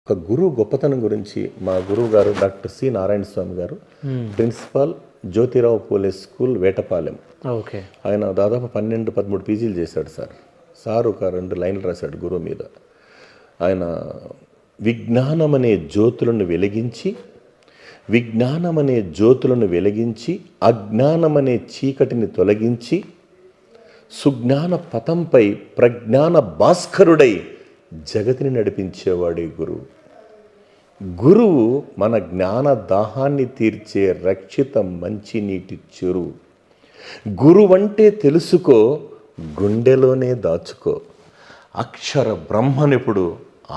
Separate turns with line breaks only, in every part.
ఒక గురువు గొప్పతనం గురించి మా గురువు గారు డాక్టర్ సి నారాయణ స్వామి గారు, principal Jyotirao Phule school Vetapalem.
Okay.
ఆయన దాదాపు 12-13 పీజీలు చేశాడు సార్ ఒక 2 లైన్లు రాశాడు గురువు మీద. ఆయన విజ్ఞానమనే జ్యోతులను వెలిగించి అజ్ఞానమనే చీకటిని తొలగించి సుజ్ఞాన పథంపై ప్రజ్ఞాన భాస్కరుడై జగతిని నడిపించేవాడే గురువు. గురువు మన జ్ఞాన దాహాన్ని తీర్చే రక్షిత మంచినీటి చెరువు. గురువంటే తెలుసుకో, గుండెలోనే దాచుకో, అక్షర బ్రహ్మనిపుడు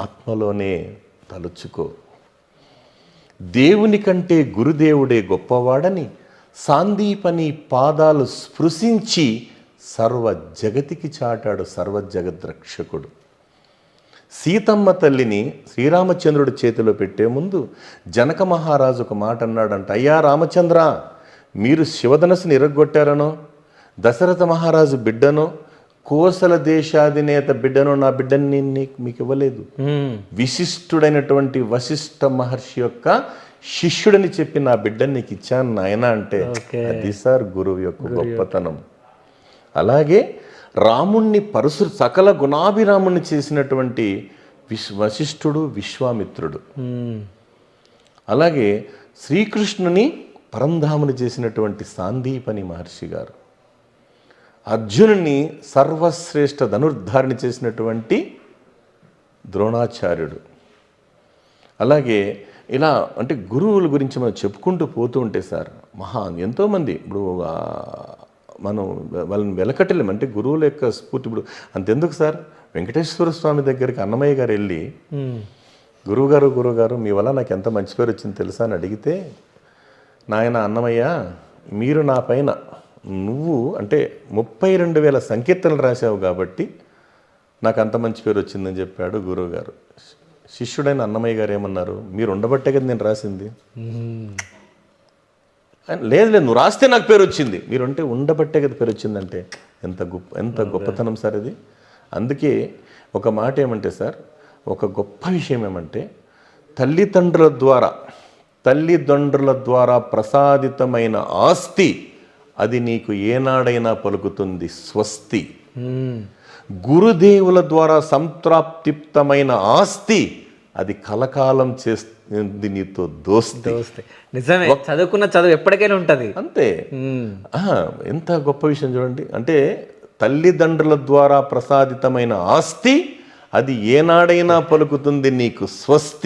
ఆత్మలోనే తలుచుకో. దేవుని కంటే గురుదేవుడే గొప్పవాడని సాందీపని పాదాలు స్పృశించి సర్వ జగతికి చాటాడు సర్వజగద్రక్షకుడు. సీతమ్మ తల్లిని శ్రీరామచంద్రుడి చేతిలో పెట్టే ముందు జనక మహారాజు ఒక మాట అన్నాడంట, అయ్యా రామచంద్ర, మీరు శివధనస్సుని ఇరగొట్టారనో, దశరథ మహారాజు బిడ్డనో, కోసల దేశాధినేత బిడ్డనో నా బిడ్డని మీకు ఇవ్వలేదు. విశిష్టుడైనటువంటి వశిష్ఠ మహర్షి యొక్క శిష్యుడని చెప్పి నా బిడ్డని నీకు ఇచ్చాను నాయన అంటే అది సార్ గురువు యొక్క గొప్పతనం. అలాగే రాముణ్ణి సకల గుణాభిరాముణ్ణి చేసినటువంటి వశిష్ఠుడు విశ్వామిత్రుడు. అలాగే శ్రీకృష్ణుని పరంధాముని చేసినటువంటి సాందీపని మహర్షి గారు. అర్జునుని సర్వశ్రేష్ఠ ధనుర్ధారిని చేసినటువంటి ద్రోణాచార్యుడు. అలాగే ఇలా అంటే గురువుల గురించి మనం చెప్పుకుంటూ పోతూ ఉంటే సార్ ఎంతోమంది ఇప్పుడు మనం వాళ్ళని వెలకట్టలేము. అంటే గురువుల యొక్క స్ఫూర్తి ఇప్పుడు అంతెందుకు సార్, వెంకటేశ్వర స్వామి దగ్గరికి అన్నమయ్య గారు వెళ్ళి గురువుగారు మీ వల్ల నాకు ఎంత మంచి పేరు వచ్చింది తెలుసా అని అడిగితే, నాయన అన్నమయ్య, మీరు నా పైన నువ్వు అంటే 32,000 సంకీర్తనలు రాశావు కాబట్టి నాకు అంత మంచి పేరు వచ్చిందని చెప్పాడు గురువుగారు. శిష్యుడైన అన్నమయ్య గారు ఏమన్నారు, మీరు ఉండబట్టే కదా నేను రాసింది. లేదు నువ్వు రాస్తే నాకు పేరు వచ్చింది, మీరు అంటే ఉండబట్టే కదా పేరు వచ్చిందంటే ఎంత గొప్పతనం సార్ ఇది. అందుకే ఒక మాట ఏమంటే సార్, ఒక గొప్ప విషయం ఏమంటే తల్లిదండ్రుల ద్వారా ప్రసాదితమైన ఆస్తి అది నీకు ఏనాడైనా పలుకుతుంది స్వస్తి. గురుదేవుల ద్వారా సంతృప్తిప్తమైన ఆస్తి అది కలకాలం చేస్తుంది నీతో దోస్తి.
నిజమే, చదువుకున్న చదువు ఎప్పటికైనా ఉంటుంది.
అంతే. ఎంత గొప్ప విషయం చూడండి. అంటే తల్లిదండ్రుల ద్వారా ప్రసాదితమైన ఆస్తి అది ఏనాడైనా పలుకుతుంది నీకు స్వస్తి.